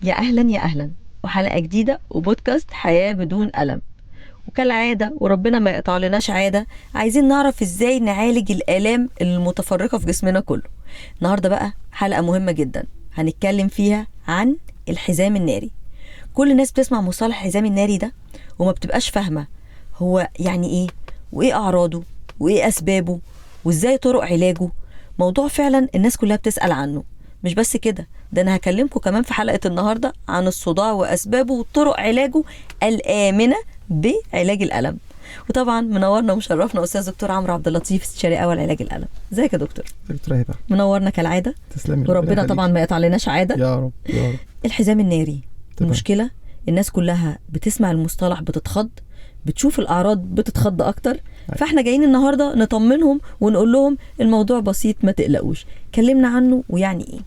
يا أهلا يا أهلا، وحلقة جديدة وبودكاست حياة بدون ألم. وكالعادة وربنا ما يقطع لناش عادة، عايزين نعرف ازاي نعالج الآلام المتفرقة في جسمنا كله. النهاردة بقى حلقة مهمة جدا هنتكلم فيها عن الحزام الناري. كل الناس بتسمع مصطلح الحزام الناري ده وما بتبقاش فاهمة هو يعني ايه، وايه أعراضه، وايه أسبابه، وازاي طرق علاجه. موضوع فعلا الناس كلها بتسأل عنه. مش بس كده، ده انا هكلمكم كمان في حلقة النهاردة عن الصداع واسبابه وطرق علاجه الآمنة بعلاج الألم. وطبعا منورنا ومشرفنا استاذ دكتور عمرو عبد اللطيف، استشاري اول علاج الألم. ازيك يا دكتور؟ دكتور هبه، منورنا كالعادة. تسلمي. وربنا طبعا ما يقطع لناش عادة. يا رب يا رب. الحزام الناري، تمام. المشكلة الناس كلها بتسمع المصطلح بتتخض، بتشوف الأعراض بتتخض أكتر. فاحنا جايين النهاردة نطمنهم ونقول لهم الموضوع بسيط، ما تقلقوش. كلمنا عنه ويعني ايه.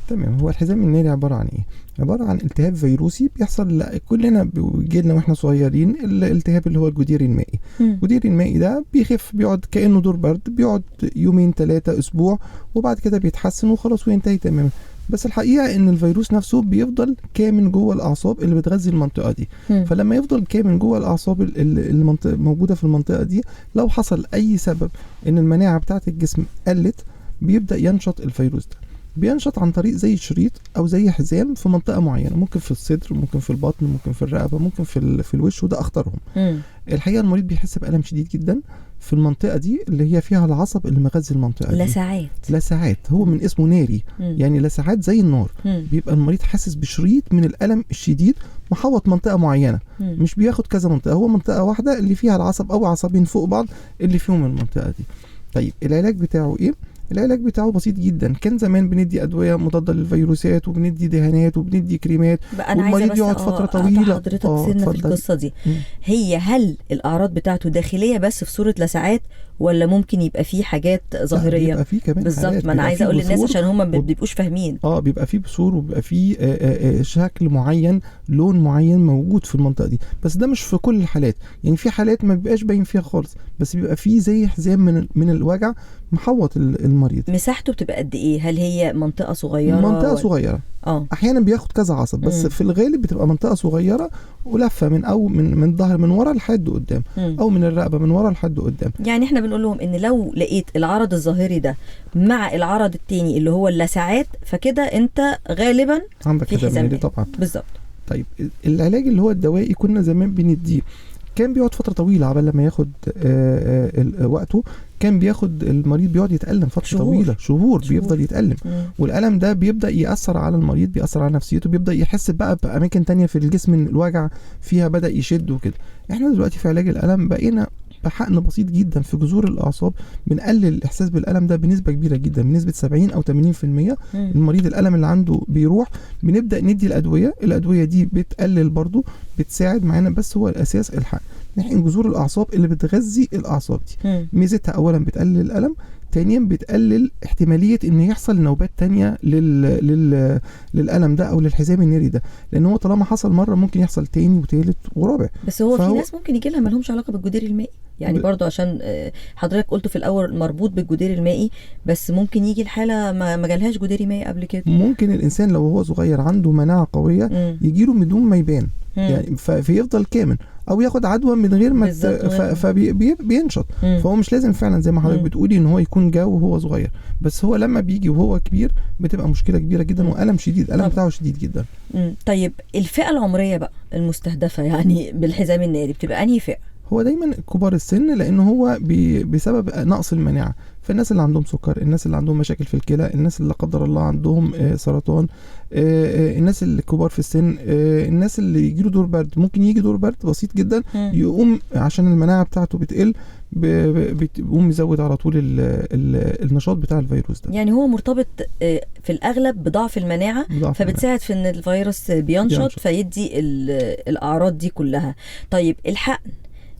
تمام. هو الحزام الناري عباره عن ايه؟ عباره عن التهاب فيروسي بيحصل كلنا بيجيلنا واحنا صغيرين. الالتهاب اللي هو الجدير المائي. الجدير المائي ده بيخف، بيقعد كانه دور برد، بيقعد يومين 3 اسبوع وبعد كده بيتحسن وخلاص وينتهي تماما. بس الحقيقه ان الفيروس نفسه بيفضل كامن جوه الاعصاب اللي بتغذي المنطقه دي. فلما يفضل كامن جوه الاعصاب المنطقه موجوده في المنطقه دي، لو حصل اي سبب ان المناعه بتاعه الجسم قلت، بيبدا ينشط الفيروس ده. بينشط عن طريق زي شريط او زي حزام في منطقه معينه، ممكن في الصدر، ممكن في البطن، ممكن في الرقبه، ممكن في الوش، وده اخطرهم. الحقيقه المريض بيحس بالم شديد جدا في المنطقه دي اللي هي فيها العصب اللي مغذي المنطقه دي. لساعات هو من اسمه ناري. يعني لساعات زي النار. بيبقى المريض حاسس بشريط من الالم الشديد محوط منطقه معينه. مش بياخد كذا منطقه، هو منطقه واحده اللي فيها العصب او عصبين فوق بعض اللي فيهم المنطقه دي. طيب العلاج بتاعه ايه؟ العلاج بتاعه بسيط جدا. كان زمان بندي ادويه مضاده للفيروسات وبندي دهانات وبندي كريمات، والمريض يقعد فتره طويله. حضرتك سيبنا في القصه دي. هل الاعراض بتاعته داخليه بس في صوره لسعات، ولا ممكن يبقى فيه حاجات ظاهريه؟ بيبقى فيه كمان بالظبط، ما انا عايزه اقول للناس عشان هم ما بيبقوش فاهمين. بيبقى فيه بثور، وبيبقى فيه شكل معين، لون معين موجود في المنطقه دي. بس ده مش في كل الحالات، يعني في حالات ما بيبقاش باين فيها خالص، بس بيبقى فيه زي حزام من الوجع محوط المريض. مساحته بتبقى قد ايه؟ هل هي منطقه صغيره؟ منطقه صغيره. احيانا بياخد كذا عصب، بس في الغالب بتبقى منطقه صغيره ولفه من الظهر من ورا لحد قدام، او من الرقبه من ورا لحد قدام. يعني احنا بنقول لهم ان لو لقيت العرض الظاهري ده مع العرض التاني اللي هو اللسعات، فكده انت غالبا عندك حزام ناري طبعا. بالظبط. طيب العلاج اللي هو الدوائي كنا زمان بنديه، كان بيقعد فتره طويله عبال لما ياخد وقته. كان بياخد المريض بيقعد يتألم فترة طويلة، شهور بيفضل يتألم. والألم ده بيبدأ يأثر على المريض، بيأثر على نفسيته، بيبدأ يحس بقى بأماكن تانية في الجسم ان الوجع فيها بدأ يشد وكده. احنا دلوقتي في علاج الألم بقينا بحقن بسيط جدا في جذور الأعصاب بنقلل الإحساس بالألم ده بنسبة كبيرة جدا، بنسبة 70 أو 80%. المريض الألم اللي عنده بيروح. بنبدأ ندي الأدوية دي بتقلل برضو، بتساعد معانا، بس هو الأساس الحقن. نحقن جذور الأعصاب اللي بتغذي الأعصاب دي. ميزتها أولا بتقلل الألم، ثانيا بتقلل احتمالية ان يحصل نوبات تانية للألم ده او للحزام الناري ده، لان هو طالما حصل مرة ممكن يحصل تاني وثالث ورابع. بس هو في ناس ممكن يجي لها مالهمش علاقة بالجدير المائي، يعني برضو عشان حضرتك قلت في الاول مربوط بالجدير المائي، بس ممكن يجي الحالة ما جالهاش جدير مائي قبل كده. ممكن الانسان لو هو صغير عنده مناعة قوية يجيله بدون ما يبان، يعني فيفضل كامن، او ياخد عدوى من غير ما فبينشط. فهو مش لازم فعلا زي ما حضرتك بتقولي ان هو يكون جا وهو صغير، بس هو لما بيجي وهو كبير بتبقى مشكله كبيره جدا والم شديد، الالم بتاعه شديد جدا. طيب الفئه العمريه بقى المستهدفه يعني بالحزام الناري بتبقى انهي فئه؟ هو دايما كبار السن، لان هو بسبب نقص المناعه. فالناس اللي عندهم سكر، الناس اللي عندهم مشاكل في الكلى، الناس اللي لا قدر الله عندهم سرطان، الناس اللي كبار في السن، الناس اللي يجيله دور برد. ممكن يجي دور برد بسيط جدا يقوم عشان المناعه بتاعته بتقل، بيقوم يزود على طول النشاط بتاع الفيروس ده. يعني هو مرتبط في الاغلب بضعف المناعه، فبتساعد في ان الفيروس بينشط فيدي الاعراض دي كلها. طيب الحقن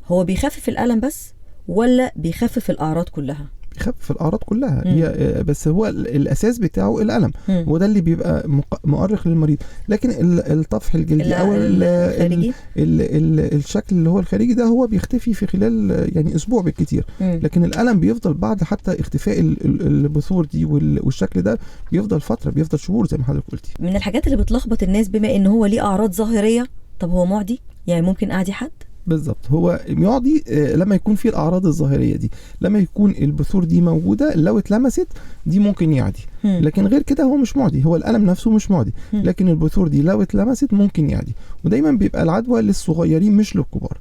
هو بيخفف الالم بس ولا بيخفف الاعراض كلها؟ يخفف الاعراض كلها. هي بس هو الاساس بتاعه الالم، وده اللي بيبقى مؤرق للمريض. لكن الطفح الجلدي او الخارجي، الشكل اللي هو الخارجي ده هو بيختفي في خلال يعني اسبوع بالكتير. لكن الالم بيفضل بعد حتى اختفاء البثور دي والشكل ده بيفضل فتره، بيفضل شهور زي ما حضرتك قلتي. من الحاجات اللي بتلخبط الناس بما ان هو ليه اعراض ظاهريه، طب هو معدي؟ يعني ممكن اعدي حد؟ بالظبط، هو معدي لما يكون في الاعراض الظاهريه دي، لما يكون البثور دي موجوده لو اتلمست دي ممكن يعدي. لكن غير كده هو مش معدي، هو الالم نفسه مش معدي، لكن البثور دي لو اتلمست ممكن يعدي. ودايما بيبقى العدوى للصغيرين مش للكبار.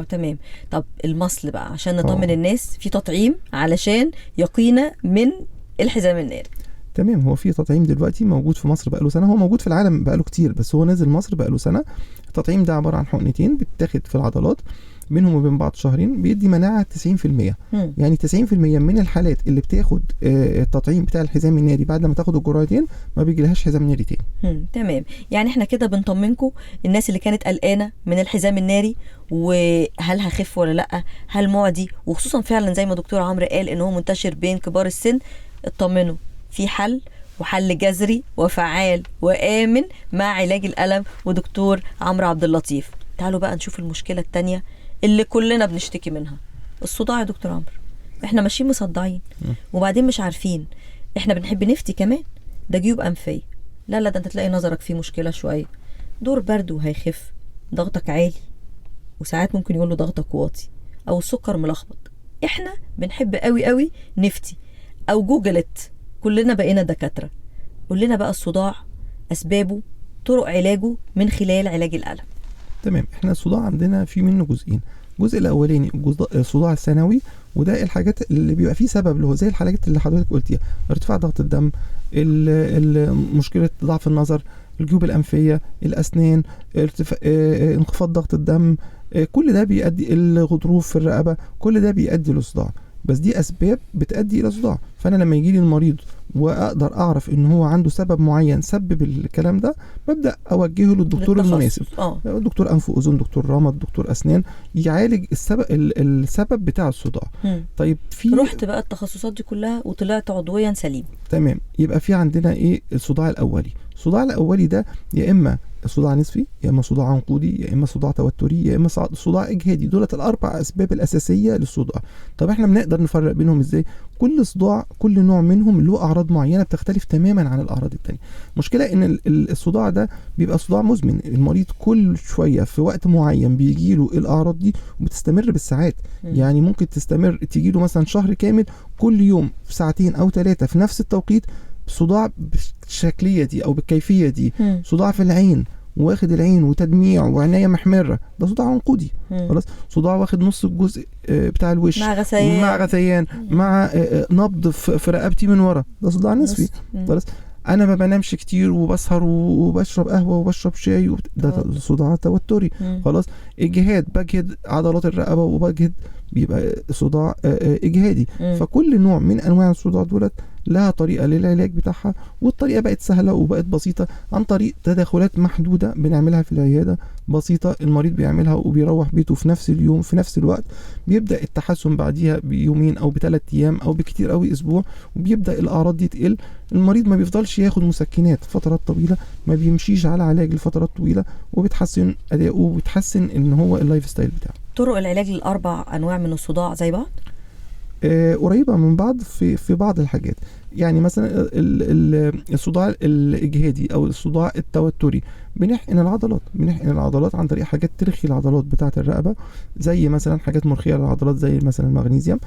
تمام. طب المصل بقى عشان نطمن الناس، في تطعيم علشان يقينا من الحزام الناري. تمام، هو في تطعيم دلوقتي موجود في مصر بقاله سنه، هو موجود في العالم بقاله كتير بس هو نازل مصر بقاله سنه. التطعيم ده عباره عن حقنتين بتتاخد في العضلات بينهم وبين بعض شهرين، بيدي مناعه 90%. يعني 90% من الحالات اللي بتاخد التطعيم بتاع الحزام الناري بعد ما تاخد الجرعتين ما بيجيلهاش حزام ناري تاني. تمام، يعني احنا كده بنطمنكم الناس اللي كانت قلقانه من الحزام الناري، وهل هخف ولا لا، هل معدي، وخصوصا فعلا زي ما دكتور عمرو قال ان هو منتشر بين كبار السن. اطمنوا، في حل، وحل جذري وفعال وآمن مع علاج الألم ودكتور عمرو عبد اللطيف. تعالوا بقى نشوف المشكلة التانية اللي كلنا بنشتكي منها، الصداع. يا دكتور عمرو، احنا ماشيين مصدعين وبعدين مش عارفين، احنا بنحب نفتي كمان، ده جيوب أنفية. لا ده انت تلاقي نظرك فيه مشكلة شوية، دور برد وهيخف، ضغطك عالي وساعات ممكن يقول له ضغطك واطي، او السكر ملخبط. احنا بنحب قوي قوي نفتي او جوجلت، كلنا بقينا دكاترة. قول لنا بقى الصداع، أسبابه، طرق علاجه من خلال علاج الألم. تمام، احنا الصداع عندنا في منه جزئين. الجزء الأولاني الصداع الثانوي، وده الحاجات اللي بيبقى فيه سبب اللي هو زي الحاجات اللي حضرتك قلتيها، ارتفاع ضغط الدم، مشكلة ضعف النظر، الجيوب الأنفية، الأسنان، انخفاض ضغط الدم، كل ده بيؤدي الغضروف في الرقبة، كل ده بيؤدي للصداع. بس دي اسباب بتؤدي الى صداع. فانا لما يجي لي المريض واقدر اعرف ان هو عنده سبب معين سبب الكلام ده، ببدا اوجهه للدكتور المناسب، دكتور انف واذن، دكتور رمد، دكتور اسنان، يعالج السبب بتاع الصداع. طيب رحت بقى التخصصات دي كلها وطلعت عضويا سليم. تمام، يبقى في عندنا ايه؟ الصداع الاولي. الصداع الاولي ده يا اما صداع نصفي، يا اما صداع عنقودي، يا اما صداع توتري، يا اما صداع اجهادي. دولت الاربع اسباب الاساسيه للصداع. طب احنا بنقدر نفرق بينهم ازاي؟ كل صداع، كل نوع منهم له اعراض معينه بتختلف تماما عن الاعراض التانية. مشكله ان الصداع ده بيبقى صداع مزمن، المريض كل شويه في وقت معين بيجيله الاعراض دي وبتستمر بالساعات. يعني ممكن تجيله مثلا شهر كامل كل يوم في ساعتين او 3 في نفس التوقيت صداع بالشكليه دي او بالكيفيه دي. صداع في العين، واخد العين وتدميع وعناية محمرة، ده صداع عنقودي. خلاص، صداع واخد نص الجزء بتاع الوش مع غثيان مع نبض في رقبتي من ورا، ده صداع نصفي. خلاص، انا ما بنامش كتير وبسهر وبشرب قهوه وبشرب شاي ده صداع توتري. خلاص، اجهاد، بجهد عضلات الرقبه وبجهد، بيبقى صداع اجهادي. فكل نوع من انواع الصداع دولت لها طريقه للعلاج بتاعها، والطريقه بقت سهله وبقت بسيطه عن طريق تدخلات محدوده بنعملها في العياده، بسيطه المريض بيعملها وبيروح بيته في نفس اليوم في نفس الوقت. بيبدا التحسن بعديها بيومين او ب3 ايام او بكتير قوي اسبوع، وبيبدا الاعراض دي تقل. المريض ما بيفضلش ياخد مسكنات فترات طويله، ما بيمشيش على علاج لفترات طويله، وبتحسن اداؤه وبتحسن ان هو اللايف ستايل بتاعه. طرق العلاج للاربع انواع من الصداع زي بعض؟ قريبة من بعض في بعض الحاجات. يعني مثلا الصداع الإجهادي أو الصداع التوتري بنحقن العضلات عن طريق حاجات ترخي العضلات بتاعة الرقبة، زي مثلا حاجات مرخية للعضلات زي مثلا المغنيسيوم.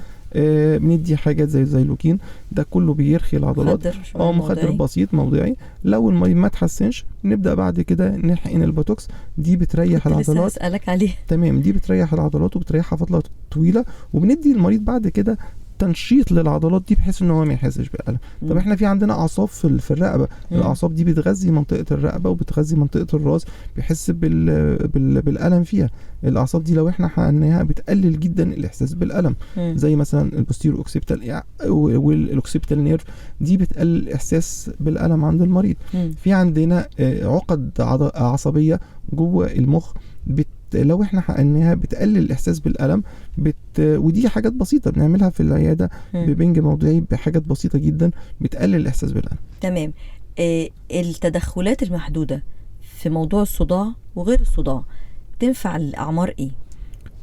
بندي حاجات زي الزيلوكين، ده كله بيرخي العضلات، مخدر بسيط موضعي. لو المريض ما تحسنش نبدأ بعد كده نحقن البوتوكس، دي بتريح العضلات. أسألك عليه. تمام، دي بتريح العضلات وبتريحها فترة طويلة، وبندي المريض بعد كده تنشيط للعضلات دي بحيث ان هو ما يحسش بالالم. طب احنا في عندنا اعصاب في الرقبه، الاعصاب دي بتغذي منطقه الرقبه وبتغذي منطقه الراس، بيحس بالالم فيها. الاعصاب دي لو احنا حقناها بتقلل جدا الاحساس بالالم، زي مثلا البوستيرو اوكسيبتال والاوكسيبتال نيرف، دي بتقلل الاحساس بالالم عند المريض. في عندنا عقد عصبيه جوه المخ لو احنا حقناها بتقلل الاحساس بالالم، ودي حاجات بسيطه بنعملها في العياده ببنج موضعي، بحاجات بسيطه جدا بتقلل الاحساس بالالم. تمام. التدخلات المحدوده في موضوع الصداع وغير الصداع تنفع للاعمار ايه؟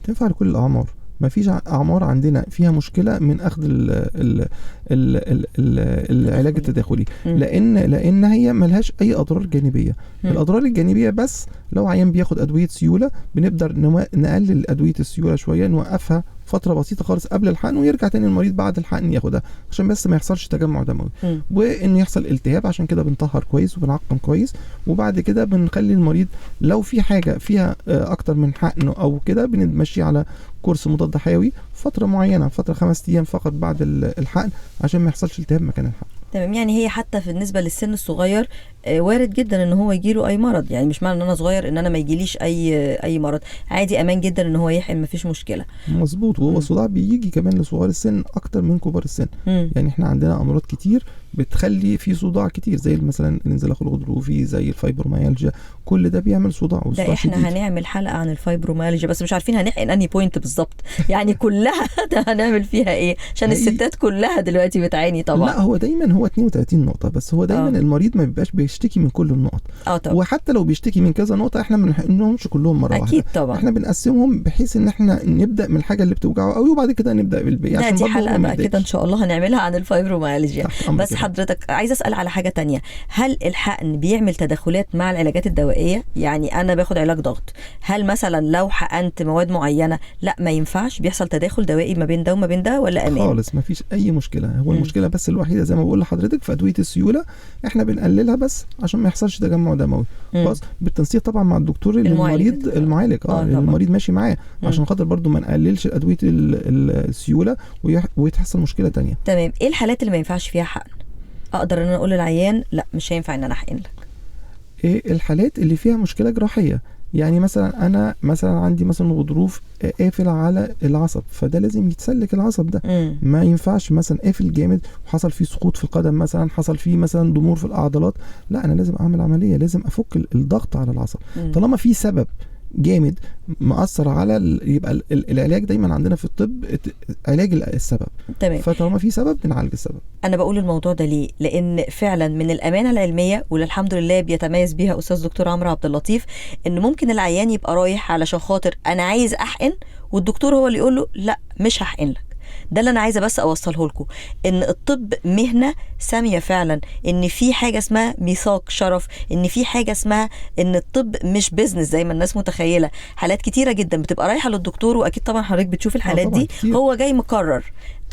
تنفع لكل الاعمار، ما فيش اعمار عندنا فيها مشكله من اخذ العلاج التداخلي، لان هي ملهاش اي اضرار جانبيه. الاضرار الجانبيه بس لو عيان بياخد ادويه سيوله بنقدر نقلل ادويه السيوله شويه، نوقفها فتره بسيطه خالص قبل الحقن، ويرجع تاني المريض بعد الحقن ياخدها عشان بس ما يحصلش تجمع دموي وانه يحصل التهاب. عشان كده بنطهر كويس وبنعقم كويس، وبعد كده بنخلي المريض لو في حاجه فيها اكتر من حقن او كده بنمشي على كورس مضاد حيوي فتره معينه، فتره 5 ايام فقط بعد الحقن عشان ما يحصلش التهاب مكان الحقن. تمام. يعني هي حتى بالنسبه للسن الصغير وارد جدا ان هو يجيله اي مرض، يعني مش معنى ان انا صغير ان انا ما يجيليش اي مرض، عادي امان جدا ان هو يحقن، ما فيش مشكله. مظبوط. وهو الصداع بيجي كمان لصغار السن اكتر من كبار السن. يعني احنا عندنا امراض كتير بتخلي في صداع كتير، زي مثلا الانزلاق الغضروفي، زي الفايبروميالجيا، كل ده بيعمل صداع وصداع ده احنا شديد. هنعمل حلقه عن الفايبروميالجيا، بس مش عارفين هنحقن انهي بوينت بالظبط يعني كلها ده هنعمل فيها ايه عشان الستات كلها دلوقتي بتعاني طبعا. لا هو دايما هو 32 نقطه بس، هو دايما المريض ما بيبقاش بيشتكي من كل النقط. طبعا. وحتى لو بيشتكي من كذا نقطه احنا ما بنحقنهمش كلهم مره واحده. اكيد طبعا. احنا بنقسمهم بحيث ان احنا نبدا من الحاجه اللي بتوجعه قوي وبعد كده نبدا بالباقي، عشان دي حلقه بقى كده ان شاء الله هنعملها عن الفايبروميالجيا. بس كده. حضرتك عايزه اسال على حاجه تانية، هل الحقن بيعمل تدخلات مع العلاجات الدوائيه؟ يعني انا باخد علاج ضغط، هل مثلا لو حقنت مواد معينه لا ما ينفعش، بيحصل تداخل دوائي ما بين ده وما بين ده ولا امان؟ خالص ما فيش اي مشكله. هو المشكله بس الوحيده زي ما بقول لحضرتك في ادويه السيوله، احنا بنقللها بس عشان ما يحصلش تجمع دموي، بس بالتنسيق طبعا مع الدكتور المريض المعالج المريض ماشي معاه عشان خاطر برضو ما نقللش ادويه السيوله ويتحصل مشكله تانية. تمام. ايه الحالات اللي ما ينفعش فيها حقن؟ اقدر ان انا اقول للعيان لا مش هينفع ان انا احقن لك؟ ايه الحالات اللي فيها مشكله جراحيه؟ يعني مثلا انا عندي مثلا غضروف قافل على العصب، فده لازم يتسلك العصب ده. ما ينفعش مثلا قافل جامد وحصل فيه سقوط في القدم، مثلا حصل فيه مثلا ضمور في العضلات، لا انا لازم اعمل عمليه، لازم افك الضغط على العصب. طالما في سبب جامد مأثر على يبقى العلاج دايما عندنا في الطب علاج السبب. تمام. فطالما في سبب بنعالج السبب. انا بقول الموضوع ده ليه؟ لان فعلا من الامانه العلميه واللي الحمد لله بيتميز بيها استاذ دكتور عمرو عبد اللطيف، ان ممكن العيان يبقى رايح علشان خاطر انا عايز احقن، والدكتور هو اللي يقول له لا مش هحقن لك. ده اللي انا عايزه بس اوصله لكم، ان الطب مهنه ساميه فعلا، ان في حاجه اسمها ميثاق شرف، ان في حاجه اسمها ان الطب مش بيزنس زي ما الناس متخيله. حالات كتيره جدا بتبقى رايحه للدكتور، واكيد طبعا حضرتك بتشوف الحالات دي كتير. هو جاي مقرر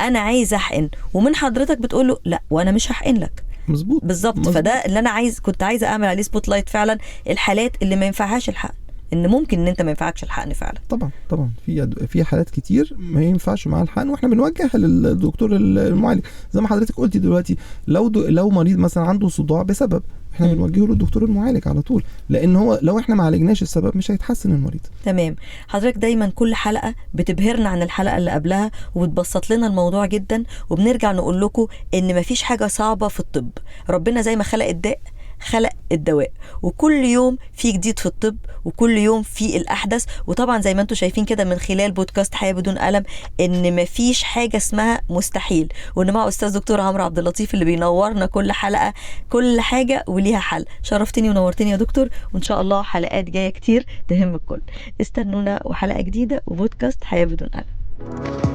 انا عايز احقن، ومن حضرتك بتقول له لا وانا مش هحقن لك. مظبوط بالظبط. فده اللي انا كنت عايزه اعمل عليه سبوت لايت فعلا، الحالات اللي ما ينفعهاش الحقن، ان ممكن ان انت ما ينفعكش الحقن فعلا. طبعا في حالات كتير ما ينفعش مع الحقن، واحنا بنوجهها للدكتور المعالج. زي ما حضرتك قلتي دلوقتي، لو مريض مثلا عنده صداع بسبب، احنا بنوجهه للدكتور المعالج على طول، لان هو لو احنا ما عالجناش السبب مش هيتحسن المريض. تمام. حضرتك دايما كل حلقه بتبهرنا عن الحلقه اللي قبلها وبتبسط لنا الموضوع جدا، وبنرجع نقول لكم ان مفيش حاجه صعبه في الطب. ربنا زي ما خلق الداء خلق الدواء، وكل يوم في جديد في الطب، وكل يوم في الأحدث. وطبعا زي ما انتم شايفين كده من خلال بودكاست حياة بدون ألم، ان مفيش حاجة اسمها مستحيل، وان مع أستاذ دكتور عمرو عبد اللطيف اللي بينورنا كل حلقة، كل حاجة وليها حل. شرفتني ونورتني يا دكتور، وان شاء الله حلقات جاية كتير تهم الكل. استنونا وحلقة جديدة وبودكاست حياة بدون ألم.